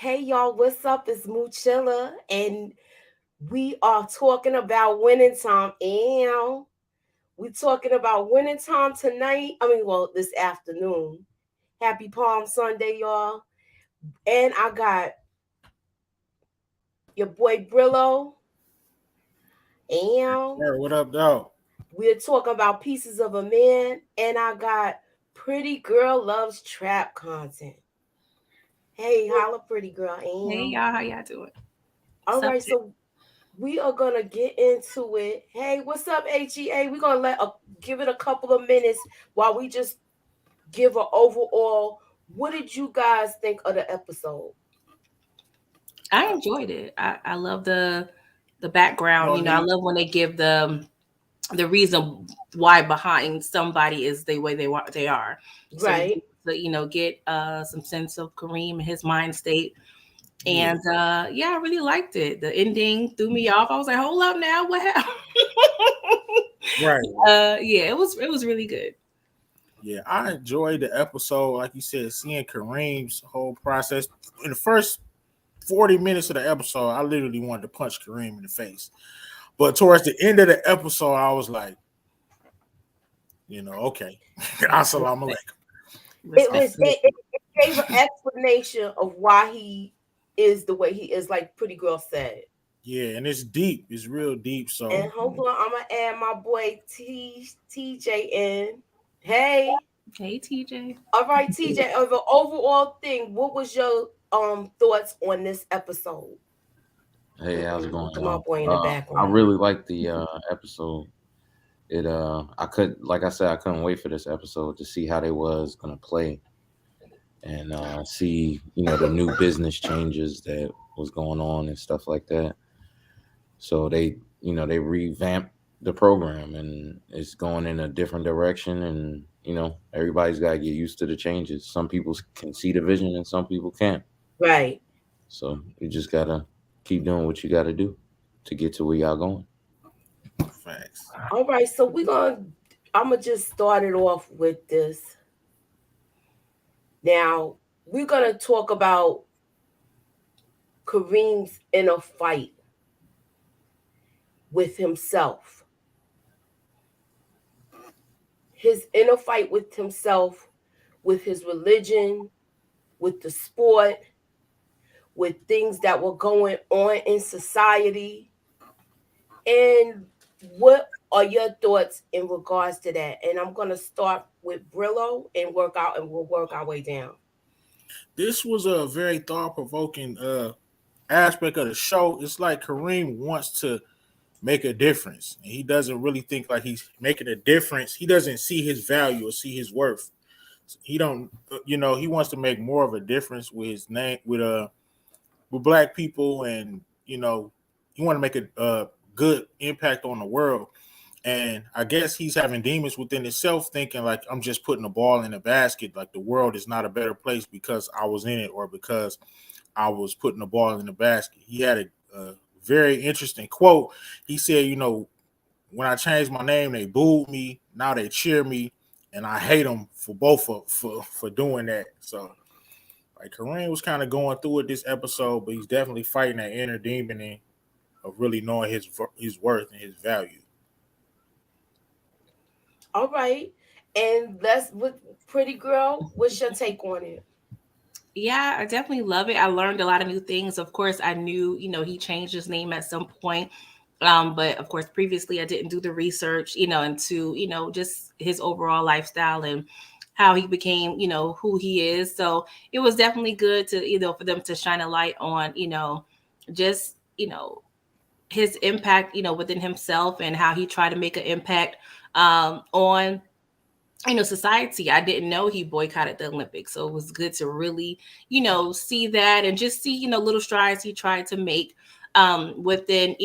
Hey y'all, what's up? It's Moochilla, and we are talking about winning time. And we talking about winning time tonight. This afternoon. Happy Palm Sunday, y'all. And I got your boy Brillo, and Hey, what up, dog? we're talking about pieces of a man. And I got Pretty Girl Loves Trap content. Hey, holla, Pretty Girl, Hey and y'all, how y'all doing? all right, Subject. so we are gonna get into it. Hey, what's up, HEA? We're gonna give it a couple of minutes while we just give an overall. What did you guys think of the episode? I enjoyed it. I love the background. No I need. love when they give the reason why behind somebody is the way they are. So we Right. get to, get some sense of Kareem and his mind state. Yeah, And yeah, I really liked it. The ending threw me off. I was like, hold up now, what happened? right. Yeah, it was really good. Yeah, I enjoyed the episode. Like you said, seeing Kareem's whole process. In the first 40 minutes of the episode, I literally wanted to punch Kareem in the face. But towards the end of the episode, I was like, okay. Assalamu alaikum. It Respect. was it gave an explanation of why he is the way he is, like Pretty Girl said. Yeah, and it's deep. It's real deep. So, And hold on, I'm gonna add my boy TJ in. Hey. Hey TJ. All right, TJ, of the overall thing, what was your thoughts on this episode? Hey, how's it going, Look at my y'all? boy in the I background. really liked the episode. I could, like I said, I couldn't wait for this episode to see how they was gonna play and see, the new business changes that was going on and stuff like that. So they revamped the program and it's going in a different direction, and everybody's got to get used to the changes. Some people can see the vision and some people can't. Right. So you just gotta keep doing what you gotta do to get to where y'all going. facts. All right, so I'm gonna just start it off with this. Now we're gonna talk about Kareem's inner fight with himself, his inner fight with himself, with his religion, with the sport, with things that were going on in society. And what are your thoughts in regards to that? And I'm gonna start with Brillo and work out, and we'll work our way down. This was a very thought provoking aspect of the show. It's like Kareem wants to make a difference. And he doesn't really think like he's making a difference. He doesn't see his value or see his worth. He don't, he wants to make more of a difference with his name, with black people, and he want to make a good impact on the world. And I guess he's having demons within himself, thinking like I'm just putting a ball in a basket. Like the world is not a better place because I was in it or because I was putting the ball in the basket. He had a very interesting quote. He said, when I changed my name, they booed me. Now they cheer me, and I hate them for both for doing that. So, like Kareem was kind of going through it this episode, but he's definitely fighting that inner demon of really knowing his worth and his value. All right. And let's with Pretty Girl, what's your take on it? Yeah, I definitely love it. I learned a lot of new things. Of course, I knew, he changed his name at some point. But of course, previously I didn't do the research, into, just his overall lifestyle and how he became, who he is. So it was definitely good to, for them to shine a light on, just, his impact, within himself and how he tried to make an impact on society. I didn't know he boycotted the Olympics, so it was good to really see that and just see little strides he tried to make within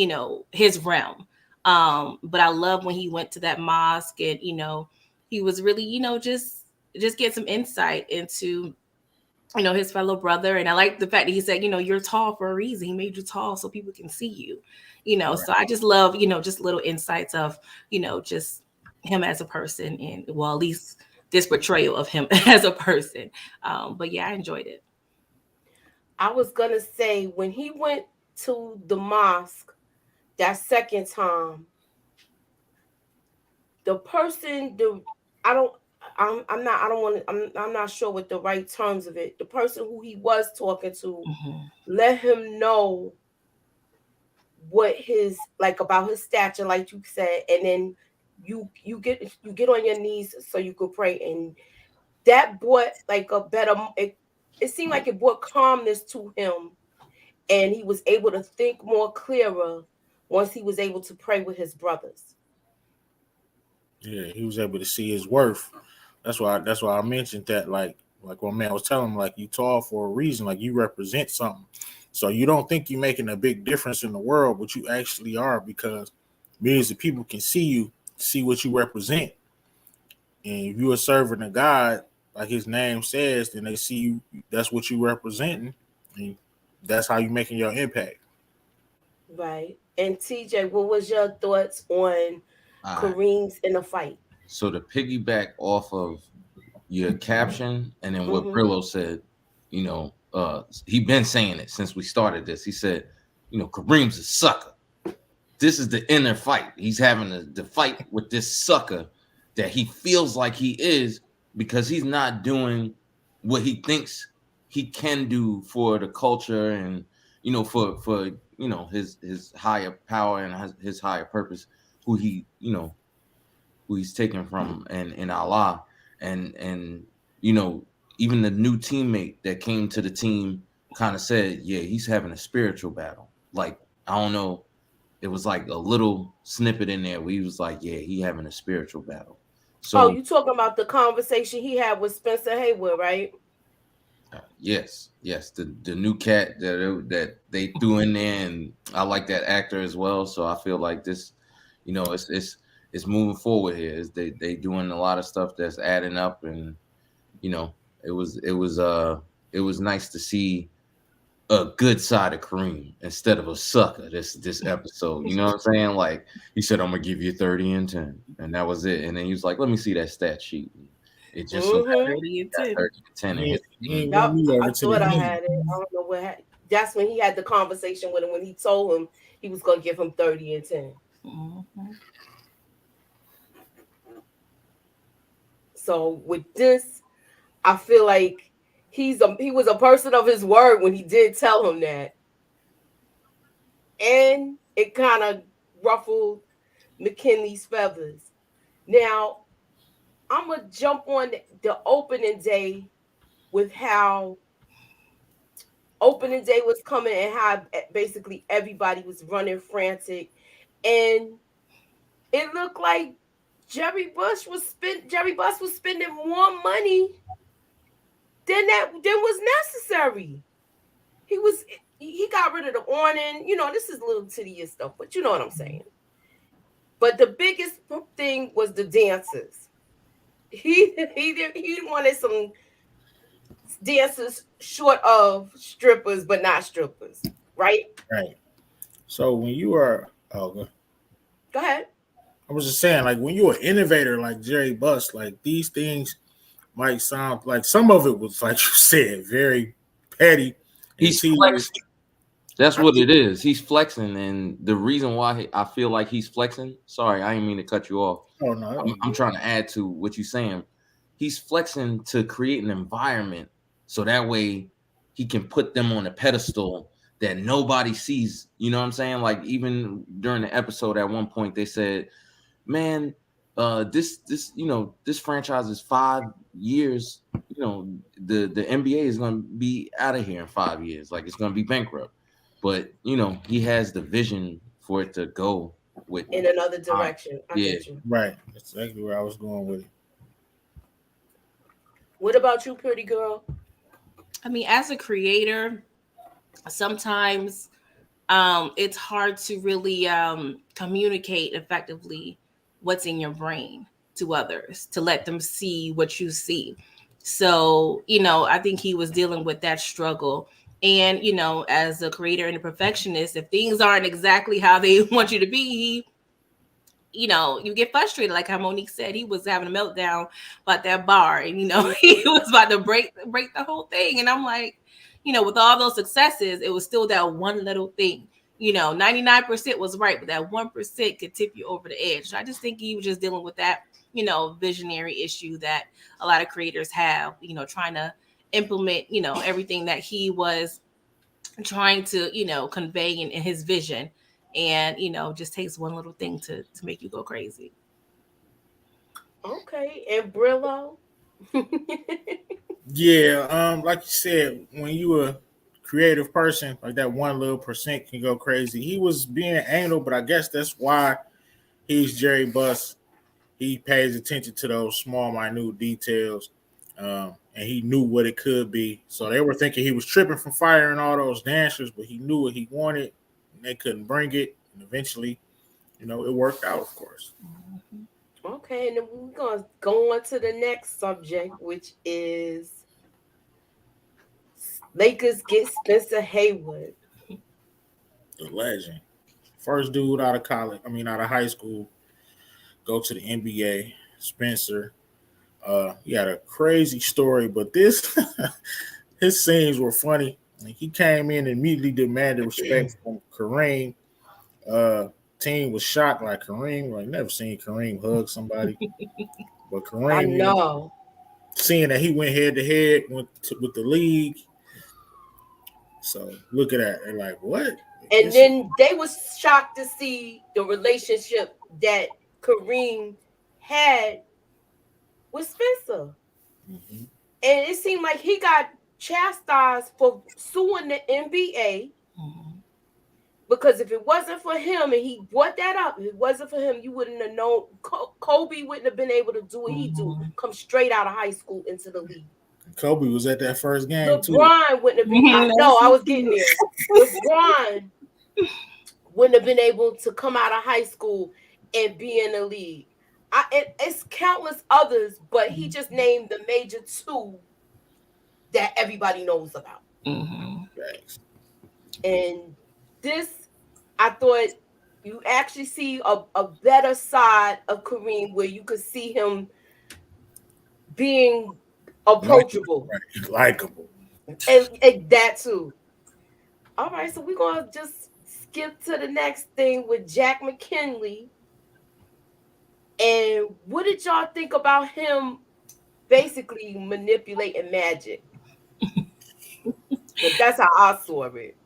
his realm. But I love when he went to that mosque and he was really just get some insight into his fellow brother. And I like the fact that he said, you're tall for a reason. He made you tall so people can see you. Right. So I just love just little insights of just him as a person, and well, at least this portrayal of him as a person. But yeah, I enjoyed it. I was gonna say when he went to the mosque that second time, the person, I don't, I'm not, I don't want to, I'm not sure what the right terms of it. The person who he was talking to Mhm. let him know what his like about his stature, like you said, and then you get on your knees so you could pray, and that brought like a better. It seemed like it brought calmness to him, and he was able to think more clearer once he was able to pray with his brothers. Yeah, he was able to see his worth. That's why I mentioned that. Like one man was telling him, like, you tall for a reason. Like, you represent something. So you don't think you're making a big difference in the world, but you actually are, because millions of people can see you, see what you represent. And if you are serving a God, like his name says, then they see you. That's what you representing, and that's how you making your impact. Right. And TJ, what was your thoughts on All right. Kareem's in the fight? So to piggyback off of your caption and then what Mm-hmm. Brillo said, he been saying it since we started this. He said, Kareem's a sucker. This is the inner fight. He's having the fight with this sucker that he feels like he is, because he's not doing what he thinks he can do for the culture, and for his higher power and his higher purpose, who who he's taken from, and in Allah. And you know even the new teammate that came to the team kind of said, yeah, he's having a spiritual battle. Like, I don't know, it was like a little snippet in there where he was like, yeah, he having a spiritual battle. Oh, So you talking about the conversation he had with Spencer Haywood, right? yes, the new cat that they threw in there, and I like that actor as well. So I feel like this, it's moving forward here. They doing a lot of stuff that's adding up, and you know, it was nice to see a good side of Kareem instead of a sucker this episode. You know what I'm saying? Like, he said, I'm gonna give you 30 and 10, and that was it. And then he was like, let me see that stat sheet. And it just so Mm-hmm. happened 30 and he got 10. 30 and 10 in He, his he team. ain't Yep, won me I over to thought the I end. had it. I don't know what. That's when he had the conversation with him when he told him he was gonna give him 30 and 10. Mhm. So with this, I feel like he was a person of his word when he did tell him that, and it kind of ruffled McKinley's feathers. Now I'm gonna jump on the opening day with how opening day was coming and how basically everybody was running frantic, and it looked like Jerry Buss was spending more money than was necessary. He was he got rid of the awning. This is a little tedious stuff, but you know what I'm saying. But the biggest thing was the dancers. He wanted some dancers short of strippers, but not strippers, right? Right. So when you are, oh, Go ahead. I was just saying, like, when you're an innovator like Jerry Buss, like, these things might sound like some of it was, like you said, very petty and He's tedious. flexing. That's I, what it is. He's flexing, and the reason why I feel like he's flexing. Sorry, I didn't mean to cut you off. Oh no, I'm trying to add to what you're saying. He's flexing to create an environment so that way he can put them on a pedestal that nobody sees. You know what I'm saying? Like, even during the episode, at one point they said, "Man, this franchise is 5 years. The NBA is going to be out of here in 5 years. Like, it's going to be bankrupt." But he has the vision for it to go with in another direction. I yeah. get you. right. That's exactly where I was going with it. What about you, pretty girl? I mean, as a creator, sometimes it's hard to really communicate effectively what's in your brain to others, to let them see what you see. So, I think he was dealing with that struggle. And, as a creator and a perfectionist, if things aren't exactly how they want you to be, you get frustrated. Like how Monique said, he was having a meltdown about that bar, and he was about to break the whole thing. And I'm like, with all those successes, it was still that one little thing. 99% was right, but that 1% could tip you over the edge. So I just think he was just dealing with that, visionary issue that a lot of creators have, trying to implement, everything that he was trying to, convey in his vision. And, just takes one little thing to make you go crazy. Okay, and Brillo. Yeah, like you said, when you a creative person, like that one little percent can go crazy. He was being anal, but I guess that's why he's Jerry Buss. He pays attention to those small, minute details, and he knew what it could be. So they were thinking he was tripping from firing all those dancers, but he knew what he wanted, and they couldn't bring it. And eventually, it worked out, of course. Okay, and then we're gonna go on to the next subject, which is Lakers get Spencer Haywood. The legend, first dude out of college. I mean, out of high school, go to the NBA. Spencer. He had a crazy story, but this his scenes were funny. He came in and immediately demanded respect from Kareem. Team was shocked, like Kareem. Like never seen Kareem hug somebody, but I Kareem, know. seeing that he went head to head with the league. So look at that. They're like, what? And then they was shocked to see the relationship that Kareem had with Spencer. Mhm. And it seemed like he got chastised for suing the NBA. Mhm. Because if it wasn't for him, and he brought that up, if it wasn't for him, you wouldn't have known. Kobe wouldn't have been able to do what he do, come straight out of high school into the league. Kobe was at that first game too. LeBron wouldn't have been. I was getting there. LeBron wouldn't have been able to come out of high school and be in the league. It's countless others, but he just named the major two that everybody knows about. Mm-hmm. And this, I thought you actually see a better side of Kareem where you could see him being approachable. Likeable. And that too. All right, so we're going to just skip to the next thing with Jack McKinley. And what did y'all think about him basically manipulating Magic? But that's how I saw it.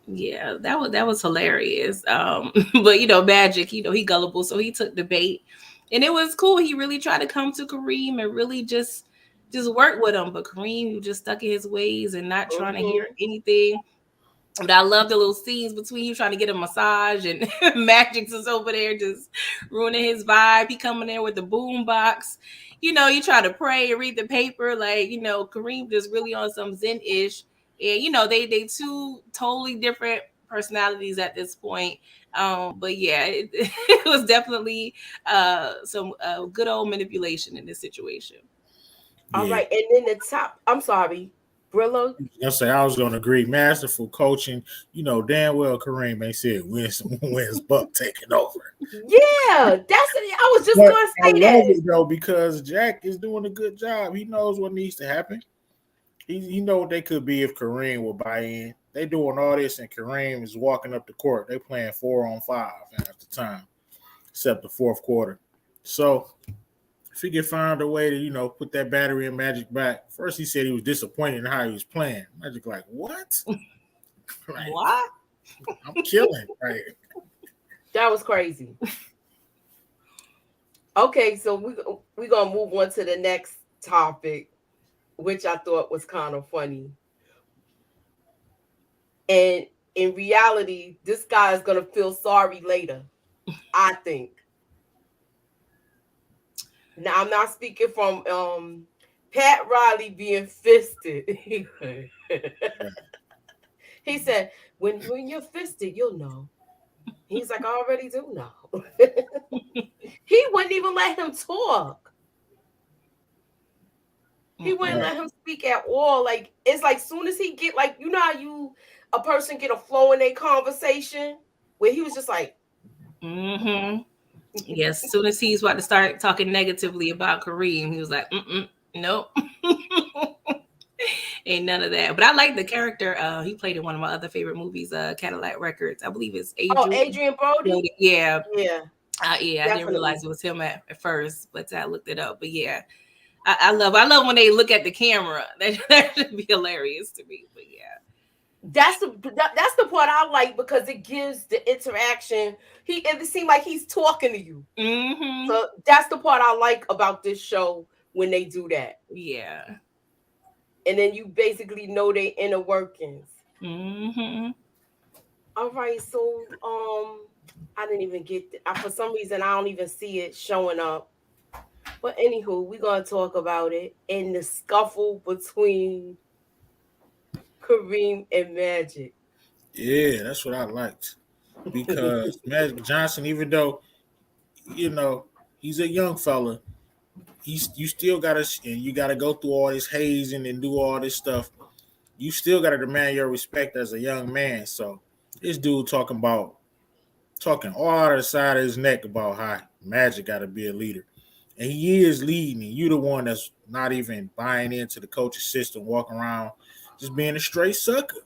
Yeah, that was hilarious. But Magic, he gullible, so he took the bait, and it was cool. He really tried to come to Kareem and really just work with him, but Kareem just stuck in his ways and not trying to hear anything. But I love the little scenes between you trying to get a massage and Magic's is over there just ruining his vibe. He coming there with the boom box. You try to pray and read the paper. Like, Kareem just really on some Zen-ish. And, they two totally different personalities at this point. But yeah, it was definitely some good old manipulation in this situation. All right. And then I'm sorry, Brillo. I was going to agree. Masterful coaching. Damn well Kareem ain't said when's Buck taking over. Yeah, that's it. I was just going to say that. I love it though because Jack is doing a good job. He knows what needs to happen. He know what they could be if Kareem will buy in. They doing all this and Kareem is walking up the court. They playing 4-on-5 at the time, except the fourth quarter. So if he could find a way to, put that battery in Magic back. First he said he was disappointed in how he was playing. Magic like, what? Right. What? I'm killing. Right. That was crazy. Okay, so we're going to move on to the next topic, which I thought was kind of funny. And in reality, this guy is going to feel sorry later, I think. Now, I'm not speaking from Pat Riley being fisted. He said, when you're fisted, you'll know. He's like, I already do know. He wouldn't even let him talk. He wouldn't let him speak at all. Like, it's like soon as he get, like, how a person get a flow in their conversation where he was just like, mm-hmm. Yes, as soon as he's about to start talking negatively about Kareem, he was like, nope. And Ain't none of that. But I like the character. He played in one of my other favorite movies, Cadillac Records. I believe it's Oh, Adrian. Adrian Brody. Yeah. Yeah. Yeah, I didn't Definitely. realize it was him at first, but I looked it up. But yeah, I love when they look at the camera. That should be hilarious to me. But yeah, That's the part I like because it gives the interaction. It seems like he's talking to you. mm-hmm. So that's the part I like about this show when they do that. Yeah. And then you basically know their inner workings. Mm-hmm. All right, so I didn't even get for some reason I don't even see it showing up. But anywho, we're gonna talk about it in the scuffle between Kareem and Magic. Yeah, that's what I liked because Magic Johnson, even though he's a young fella, you still gotta go through all this hazing and do all this stuff. You still gotta demand your respect as a young man. So this dude talking all out of the side of his neck about how Magic got to be a leader, and he is leading. And you the one that's not even buying into the coach's system, walking around just being a straight sucker,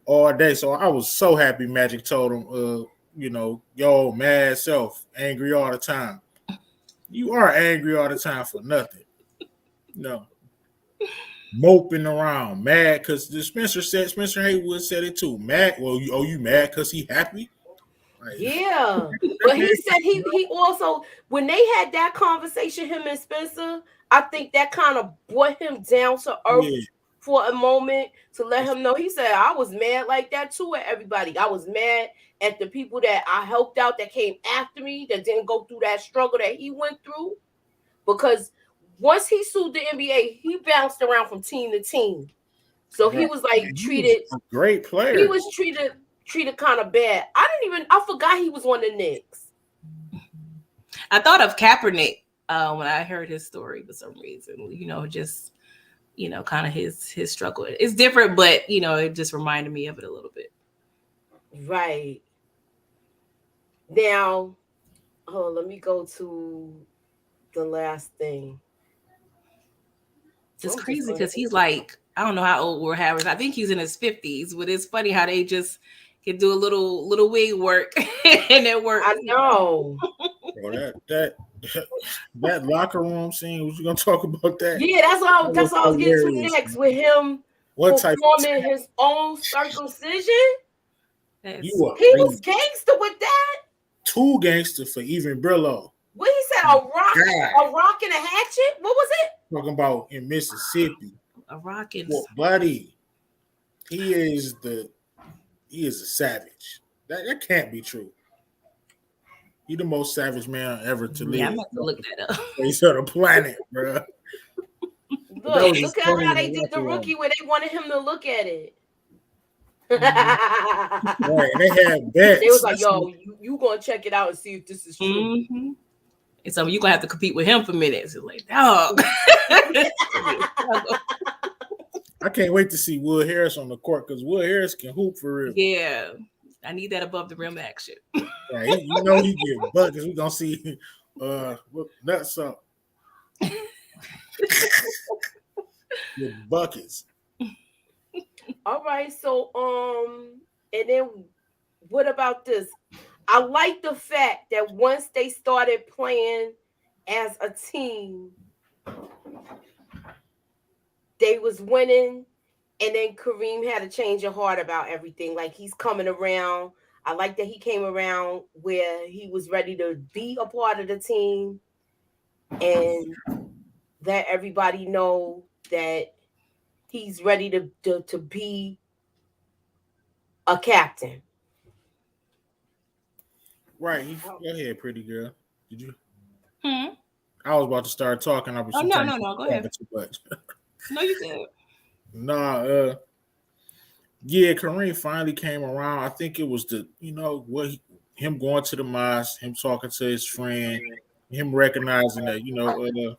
all day. So I was so happy Magic told him, yo, mad self, angry all the time. You are angry all the time for nothing. No. Moping around, mad because Spencer Haywood said it too. Mad, well, you mad because he happy? Like, yeah, but he said he also, when they had that conversation, him and Spencer, I think that kind of brought him down to earth for a moment to let him know. He said, I was mad like that too at everybody. I was mad at the people that I helped out that came after me, that didn't go through that struggle that he went through. Because once he sued the NBA, he bounced around from team to team. So he was like treated a great player. He was treated kind of bad. I forgot he was on the Knicks. I thought of Kaepernick when I heard his story for some reason. Just kind of his struggle. It's different, but it just reminded me of it a little bit. Right. Now, let me go to the last thing. It's crazy because he's like, I don't know how old Will Harris. I think he's in his 50s, but it's funny how they just can do a little wig work and it works. I know. Bro, that locker room scene. Was you gonna talk about that? Yeah, that's what I was getting to next with him performing his own circumcision. He was gangster with that. Too gangster for even Brillo. What he said, a rock and a hatchet? What was it? Talking about in Mississippi. A rock and buddy. He is a savage. That can't be true. He the most savage man ever to live. Yeah, I'm about to look that up. He's on the planet, bro. Look at how they did the rookie where they wanted him to look at it. Right, they had bets. They was like, yo, you gonna check it out and see if this is true. Mm-hmm. And so you're gonna have to compete with him for minutes. It's like, dog. I can't wait to see Will Harris on the court because Will Harris can hoop for real. Yeah. I need that above the rim action. Right, he get buckets. We're gonna see nuts up. With buckets. All right, so and then what about this? I like the fact that once they started playing as a team, they was winning, and then Kareem had a change of heart about everything. Like, he's coming around. I like that he came around where he was ready to be a part of the team and let everybody know that he's ready to be a captain. Right. Go ahead, pretty girl. Did you? Hmm? I was about to start talking. I was no. Go ahead. Too much. No, you good. Nah. Yeah, Kareem finally came around. I think it was him going to the mosque, him talking to his friend, him recognizing that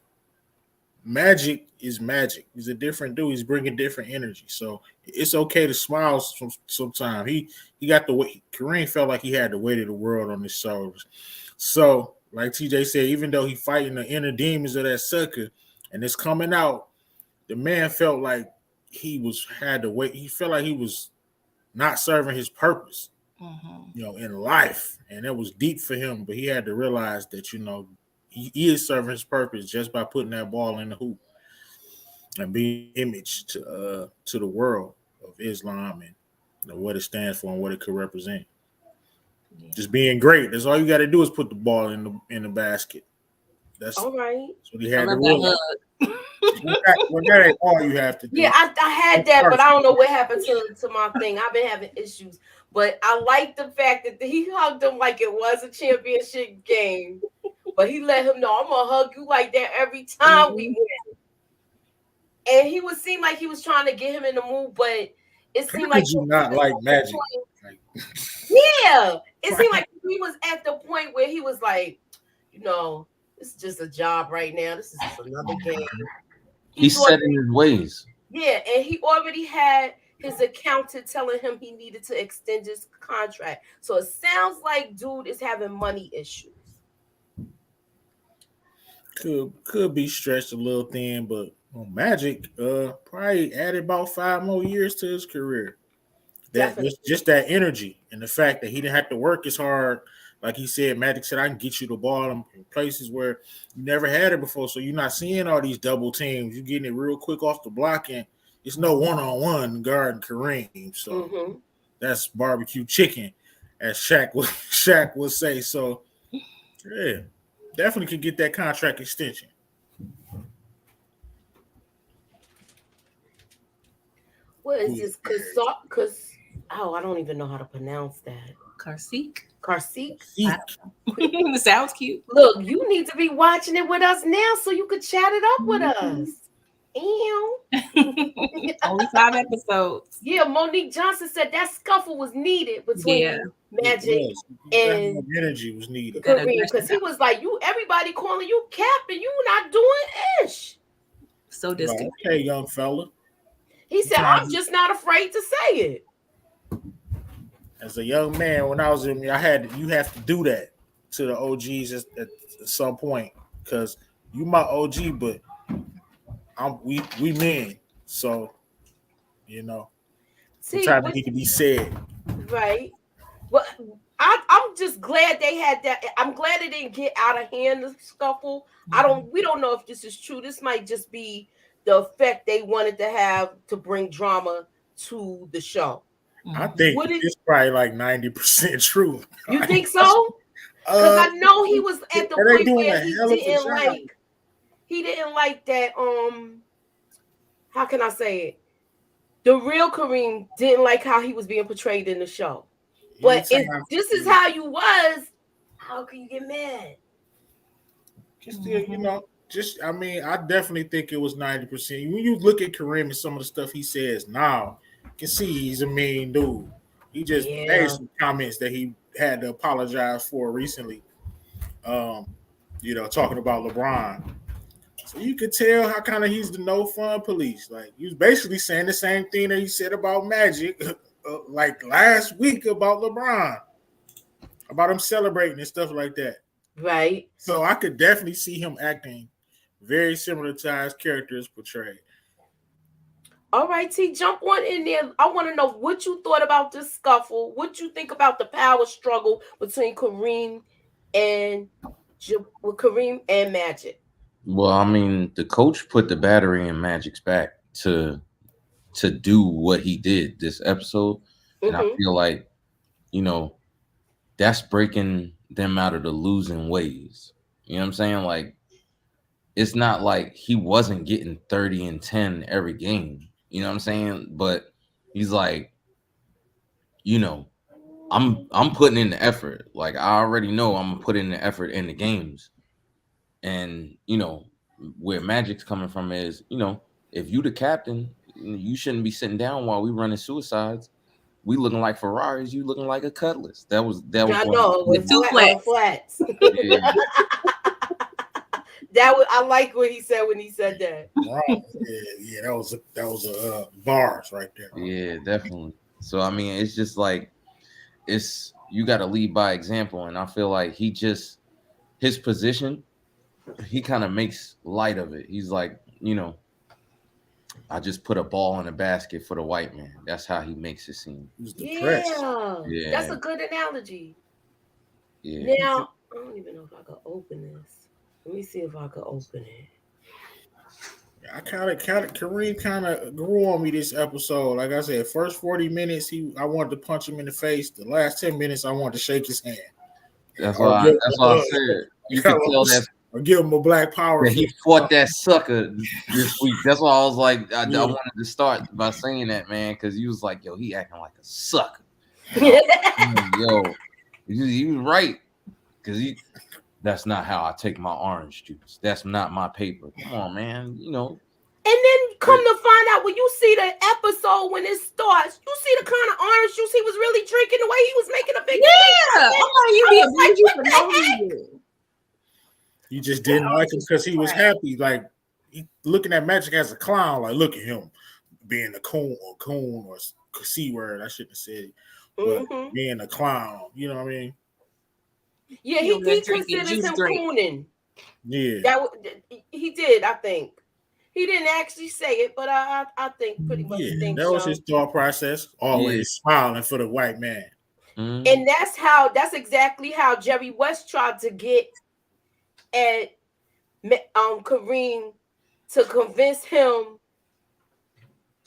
Magic is Magic. He's a different dude. He's bringing different energy. So it's okay to smile sometimes. He got the weight. Kareem felt like he had the weight of the world on his shoulders. So, like TJ said, even though he fighting the inner demons of that sucker and it's coming out, the man felt like had to wait. He felt like he was not serving his purpose, in life, and it was deep for him. But he had to realize that he is serving his purpose just by putting that ball in the hoop and being image to the world of Islam and what it stands for and what it could represent. Yeah. Just being great. That's all you got to do is put the ball in the basket. That's all right. That's what he had to realize. Well, that ain't all you have to do. Yeah, I had that, but I don't know what happened to my thing. I've been having issues, but I like the fact that he hugged him like it was a championship game. But he let him know, I'm gonna hug you like that every time we win. And he would seem like he was trying to get him in the mood, but it seemed like you not like Magic. Yeah, it seemed like he was at the point where he was like, this is just a job right now. This is just another game. He's set in his ways. Yeah, and he already had his accountant telling him he needed to extend his contract. So it sounds like dude is having money issues. Could be stretched a little thin, but Magic probably added about 5 more years to his career. Just that energy and the fact that he didn't have to work as hard. Like he said, Magic said, I can get you the ball in places where you never had it before. So you're not seeing all these double teams. You're getting it real quick off the block, and it's no one-on-one guarding Kareem. So that's barbecue chicken, as Shaq would say. So, yeah, definitely could get that contract extension. What is this? I don't even know how to pronounce that. Karsiq? It sounds cute. Look, you need to be watching it with us now so you could chat it up with us. Only 5 episodes. Yeah, Monique Johnson said that scuffle was needed between Magic and energy was needed. Because he was like, everybody calling you captain, you not doing ish. So disconnected. Okay, young fella. He said, I'm just not afraid to say it. As a young man, when I was in, you have to do that to the OGs at some point, because you my OG, but we men, so sometimes it can be said. Right. Well, I'm just glad they had that. I'm glad it didn't get out of hand, the scuffle. We don't know if this is true. This might just be the effect they wanted to have to bring drama to the show. I think it's probably like 90% true. You think so? Because I know he was at the point where he didn't like that. How can I say it? The real Kareem didn't like how he was being portrayed in the show. But if this is how you was, how can you get mad? I definitely think it was 90%. When you look at Kareem and some of the stuff he says now, you can see he's a mean dude. He just made some comments that he had to apologize for recently. Talking about LeBron. So you could tell how kind of he's the no fun police. Like, he was basically saying the same thing that he said about Magic, like last week about LeBron, about him celebrating and stuff like that. Right. So I could definitely see him acting very similar to how his character is portrayed. All right, T, jump on in there. I want to know what you thought about this scuffle. What you think about the power struggle between Kareem and Magic? Well, I mean, the coach put the battery in Magic's back to do what he did this episode, and I feel like that's breaking them out of the losing ways. You know what I'm saying? Like, it's not like he wasn't getting 30 and 10 every game. You know what I'm saying? But he's like, I'm putting in the effort. Like, I already know I'm gonna put in the effort in the games. And where Magic's coming from is, if you the captain, you shouldn't be sitting down while we running suicides. We looking like Ferraris, you looking like a Cutlass. That was. I know, with two flats. Yeah. I like what he said when he said that. Right. Yeah, that was a bars right there. Yeah, definitely. So I mean, it's just like you got to lead by example, and I feel like his position, he kind of makes light of it. He's like, I just put a ball in a basket for the white man. That's how he makes it seem. He's depressed. Yeah, that's Yeah, a good analogy. yeah. Now, I don't even know if I could open this. Let me see if I could open it. I Kareem kind of grew on me this episode. Like I said, first 40 minutes, I wanted to punch him in the face. The last 10 minutes, I wanted to shake his hand That's or why. give him That's a why I hug, said you could tell that or give him a black power he fist. fought that sucker this week. That's why I was like, I Yeah. wanted to start by saying that, man, because he was like, yo, he acting like a sucker. Yo, you was right, because that's not how I take my orange juice. That's not my paper. Come on, man. You know. And then come to find out when you see the episode when it starts, you see the kind of orange juice he was really drinking, the way he was making a big Yeah, I'm like, you be abusing for no reason. He just didn't like him because he was happy. Like looking at Magic as a clown. Like look at him being a coon or C word. I shouldn't have said it, but being a clown. You know what I mean? Yeah, he considers him cooning. Yeah, he did. I think he didn't actually say it, but I think pretty much. Yeah, that was his thought process. Always smiling for the white man. Mm-hmm. And that's exactly how Jerry West tried to get at Kareem to convince him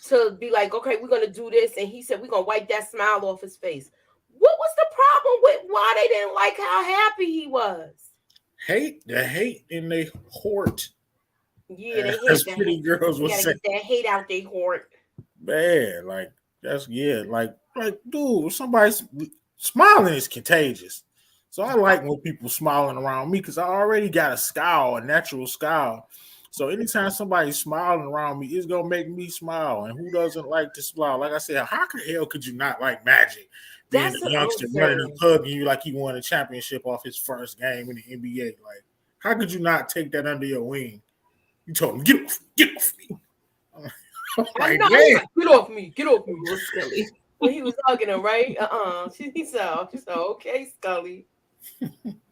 to be like, okay, we're gonna do this, and he said we're gonna wipe that smile off his face. What was the problem with why they didn't like how happy he was? The hate in they hoard. Yeah, they hate as that. Pretty girls would say. Get that hate out they hoard. Man, like that's like dude, somebody's smiling is contagious. So I like when people smiling around me because I already got a natural scowl. So anytime somebody's smiling around me, it's gonna make me smile. And who doesn't like to smile? Like I said, how the hell could you not like Magic? Being a youngster running and hugging you like he won a championship off his first game in the NBA. Like, how could you not take that under your wing? You told him, get off me. Like, get off me. Scully. When he was hugging him, right? She said, okay, Scully.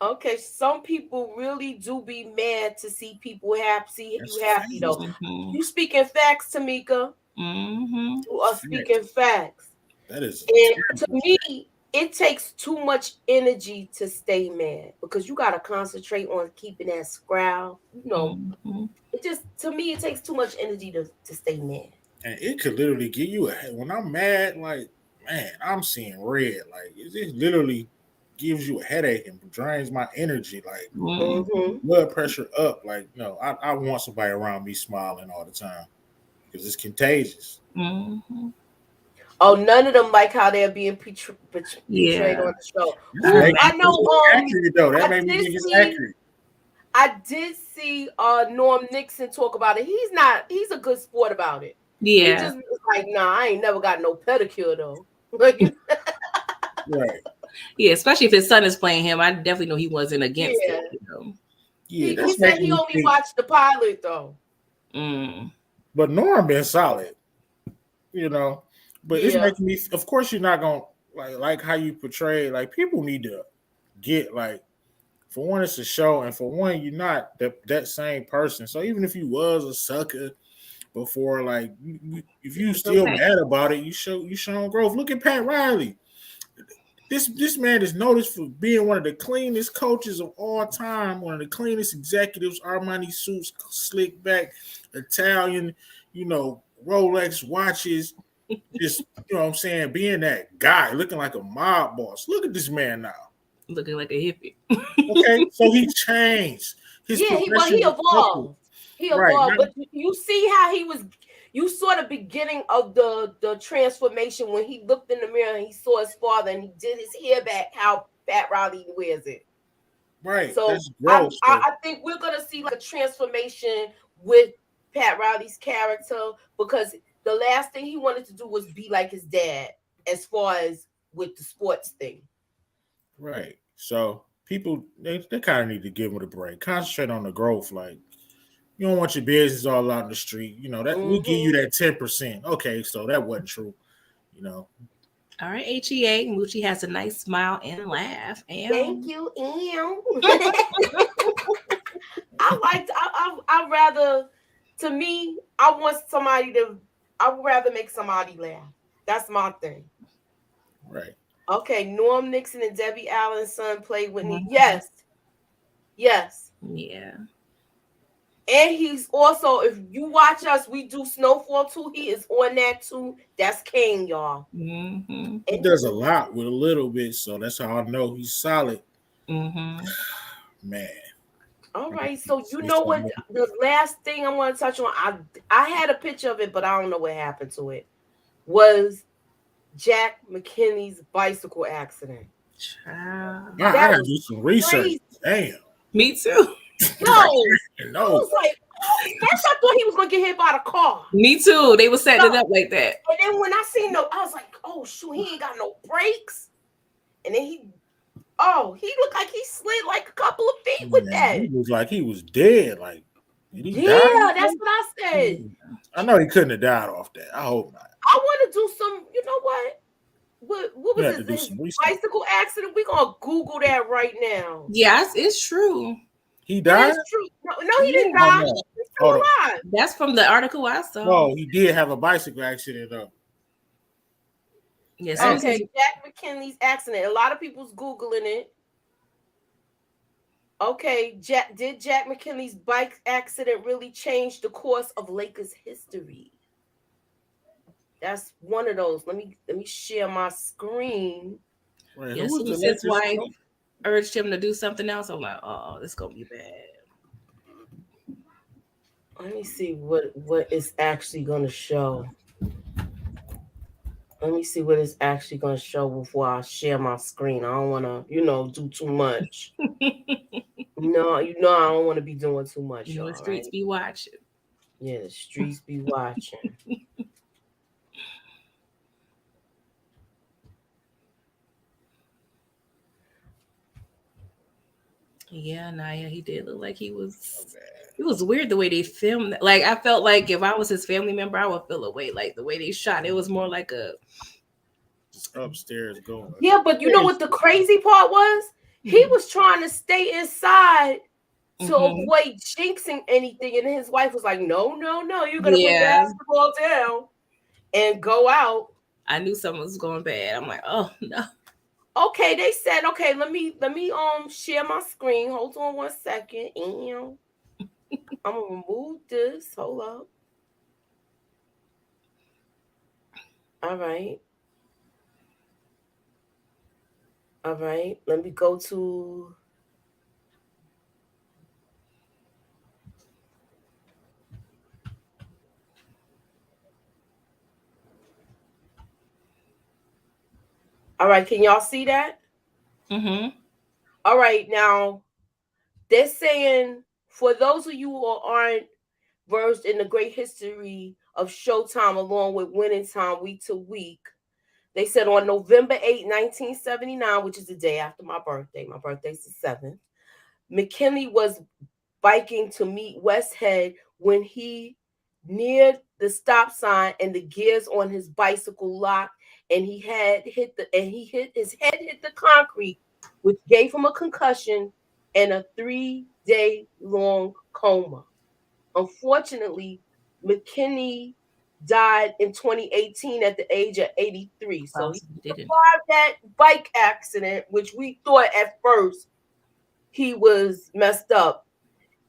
Okay, some people really do be mad to see people happy. You happy though. Mm-hmm. You speaking facts, Tamika. Mm-hmm. You are speaking facts. That is. And to me, it takes too much energy to stay mad because you got to concentrate on keeping that scowl. You know, it just, to me, it takes too much energy to stay mad. And it could literally give you when I'm mad, like, man, I'm seeing red. Like, it literally gives you a headache and drains my energy. Like, blood pressure up. Like, no, I want somebody around me smiling all the time because it's contagious. Mm-hmm. Oh, none of them like how they're being portrayed on the show. I know. Accurate though. That made me think it's accurate. I did see Norm Nixon talk about it. He's a good sport about it. Yeah. He just was like, nah, I ain't never got no pedicure though. Right. Yeah, especially if his son is playing him. I definitely know he wasn't against it. You know? Yeah, he said he only watched the pilot though. But Norm been solid. You know. But it's making me, of course, you're not going to like how you portray. Like, people need to get, like, for one, it's a show. And for one, you're not that same person. So even if you was a sucker before, like, if you still mad about it, you show growth. Look at Pat Riley. This man is noticed for being one of the cleanest coaches of all time, one of the cleanest executives, Armani suits, slick back, Italian, Rolex watches. Just, you know what I'm saying, being that guy, looking like a mob boss. Look at this man now. Looking like a hippie. Okay, so he changed. He evolved. He evolved. Right. But you see how you saw the beginning of the transformation when he looked in the mirror and he saw his father and he did his hair back, how Pat Riley wears it. Right. So I think we're going to see like a transformation with Pat Riley's character because the last thing he wanted to do was be like his dad as far as with the sports thing. Right. So people, they kind of need to give him a break. Concentrate on the growth. Like, you don't want your business all out in the street. That we'll give you that 10%. Okay, so that wasn't true. All right, HEA. Moochie has a nice smile and laugh. Thank you, I'd rather to me, I would rather make somebody laugh. That's my thing. Right. Okay, Norm Nixon and Debbie Allen's son played Whitney. Mhm. Yes. Yes. Yeah. And he's also, if you watch us, we do Snowfall too. He is on that too. That's Kane, y'all. Mm-hmm. He does a lot with a little bit, so that's how I know he's solid. Mm-hmm. Man. All right, so you know what? The last thing I want to touch on, I had a picture of it, but I don't know what happened to it. Was Jack McKinney's bicycle accident? Child. I That gotta was do some research. crazy. Damn. Me too. Yo, I No. was like, first I thought he was gonna get hit by the car. Me too. They were setting it up like that. And then when I seen I was like, oh shoot, he ain't got no brakes. And then he looked like he slid like a couple of feet with that. He was like he was dead. Like, did he die? Yeah, that's what I said. I know he couldn't have died off that. I hope not. I want to do some, you know what? What You was have to do his some research. bicycle accident? We're gonna Google that right now. Yes, it's true. He died? That is true. No, he didn't Oh, die. no. He's still Hold on. alive. That's from the article I saw. No, he did have a bicycle accident though. Yes. Okay, Jack McKinley's accident. A lot of people's Googling it. Okay, did Jack McKinley's bike accident really change the course of Lakers history? That's one of those. Let me share my screen. Right. Yes, Who was his the wife urged him to do something else. I'm like, oh, this gonna be bad. Let me see what it's actually gonna show. Let me see what it's actually gonna show before I share my screen. I don't wanna, do too much. No, I don't want to be doing too much. You know, the streets right? be watching. Yeah, the streets be watching. Yeah, Naya, he did look like he was. It was weird the way they filmed. Like I felt like if I was his family member, I would feel away. Like the way they shot, it was more like a upstairs going. Yeah, but you know what the crazy part was? He was trying to stay inside to avoid jinxing anything, and his wife was like, "No, you're gonna put basketball down and go out." I knew something was going bad. I'm like, oh no. Okay, they said, okay, let me share my screen. Hold on 1 second. I'm gonna remove this. Hold up. All right. Let me go to All right, can y'all see that? All right, now they're saying, for those of you who aren't versed in the great history of Showtime along with Winning Time week to week, they said on November 8, 1979, which is the day after my birthday's the 7th, McKinley was biking to meet Westhead when he neared the stop sign and the gears on his bicycle locked, and his head hit the concrete, which gave him a concussion and a 3-day-long coma. Unfortunately, McKinney died in 2018 at the age of 83. So he survived that bike accident, which we thought at first he was messed up.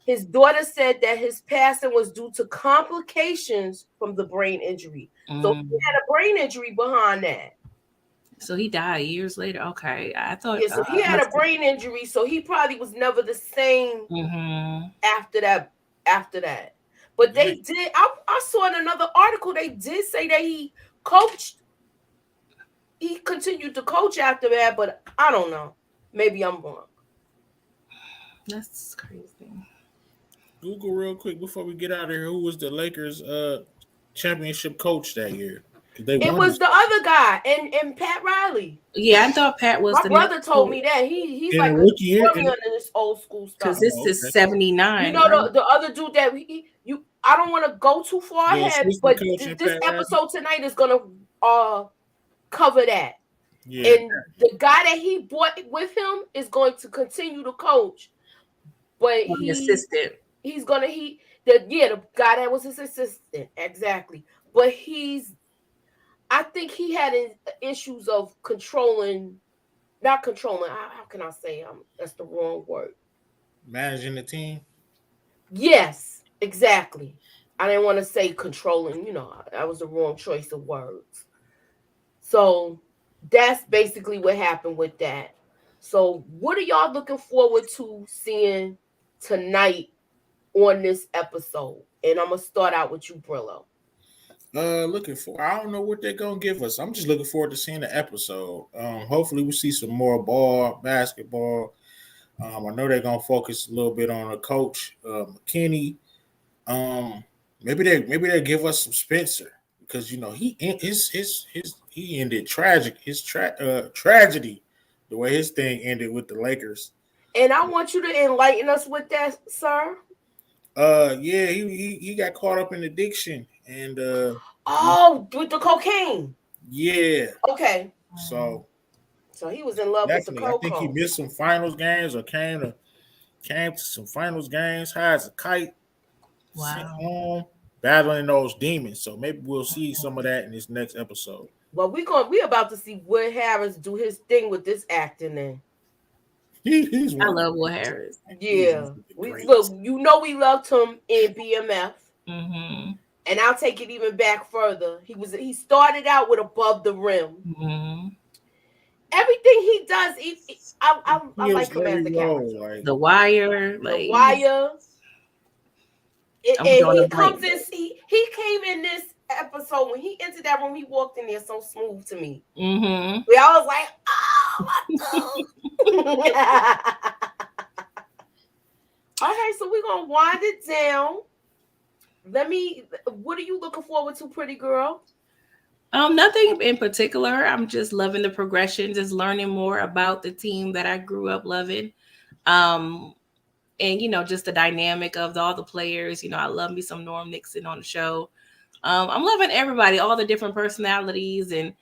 His daughter said that his passing was due to complications from the brain injury. So he had a brain injury behind that. So he died years later. Okay, I thought. Yeah, so he had a brain injury, so he probably was never the same after that. But they did. I saw in another article they did say that he coached. He continued to coach after that, but I don't know. Maybe I'm wrong. That's crazy. Google real quick before we get out of here. Who was the Lakers championship coach that year? It was the other guy and Pat Riley. Yeah, I thought Pat was. My brother told me that he's like a historian in this old school stuff. Because this is 79. You know the other dude that I don't want to go too far ahead, but this episode tonight is gonna cover that. Yeah. And the guy that he brought with him is going to continue to coach, but assistant. He's gonna The guy that was his assistant, exactly. But I think he had issues of controlling, not controlling. How can I say? That's the wrong word. Managing the team. Yes, exactly. I didn't want to say controlling. That was the wrong choice of words. So that's basically what happened with that. So what are y'all looking forward to seeing tonight on this episode? And I'm gonna start out with you, Brillo. Looking for. I don't know what they're gonna give us. I'm just looking forward to seeing the episode. Hopefully we see some more basketball. I know they're gonna focus a little bit on a coach, McKinney. Um, maybe they give us some Spencer because he ended tragedy the way his thing ended with the Lakers. And I want you to enlighten us with that, sir. Yeah, he got caught up in addiction and Oh, with the cocaine. yeah. Okay. So So he was in love with the definitely, I think he cocoa. missed some finals games or came to some finals games high as a kite, sent Wow. home, battling those demons. So maybe we'll see some of that in this next episode. Well, we about to see Will Harris do his thing with this acting then. He's I one of love the Will Harris. he's Yeah. one of the We greats. look, we loved him in BMF. Mm-hmm. And I'll take it even back further. He started out with Above the Rim. Mm-hmm. Everything he does, I He was like him as every the role. character. Like The Wire, The like Wire, I'm and drawing a he blank. comes in. He came in this episode when he entered that room. He walked in there so smooth to me. Mm-hmm. We all was like, "Oh, my God." All right, so we're gonna wind it down. What are you looking forward to, pretty girl? Nothing in particular. I'm just loving the progression, just learning more about the team that I grew up loving. Um, and just the dynamic of all the players. I love me some Norm Nixon on the show. I'm loving everybody, all the different personalities, and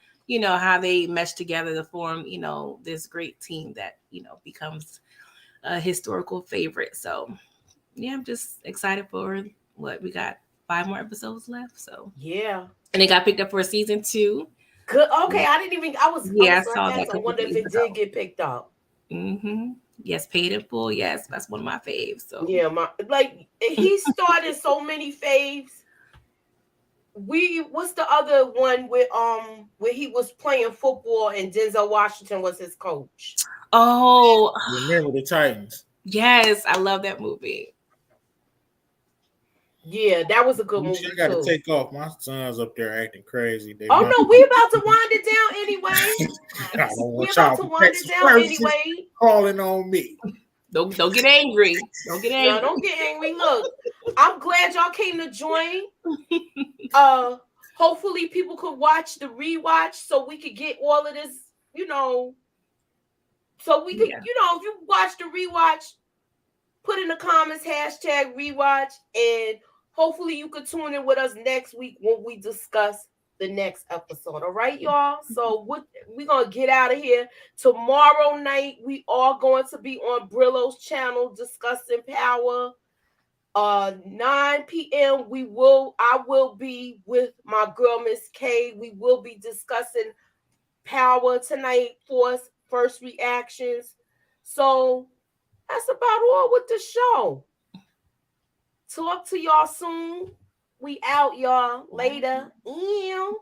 how they mesh together to form this great team that becomes a historical favorite. So yeah, I'm just excited for what we got. 5 more episodes left. So Yeah. and it got picked up for season 2. Good. Okay, I didn't even. I Yeah, was I saw that a sarcastic. I couple wonder if days it ago. did get picked up. Mm-hmm. Yes, Paid in Full. Yes, that's one of my faves. So Yeah, he started so many faves. What's the other one where he was playing football and Denzel Washington was his coach? oh remember the Titans. yes, I love that movie. Yeah, that was a good You see, movie I got to too. take off. My son's up there acting crazy. They Oh mom. no, we about to wind it down anyway. I don't We want about y'all to from wind it Texas down services anyway. calling on me. Don't get angry. Don't get No, angry. don't get angry. Look, I'm glad y'all came to join. Hopefully people could watch the rewatch so we could get all of this, so we could, Yeah. if you watch the rewatch, put in the comments hashtag rewatch, and hopefully you could tune in with us next week when we discuss the next episode. All right, y'all. So we're gonna get out of here. Tomorrow night we are going to be on Brillo's channel discussing Power. 9 p.m. I will be with my girl Miss K. We will be discussing Power tonight for first reactions. So that's about all with the show. Talk to y'all soon. We out, y'all. Later. Ew.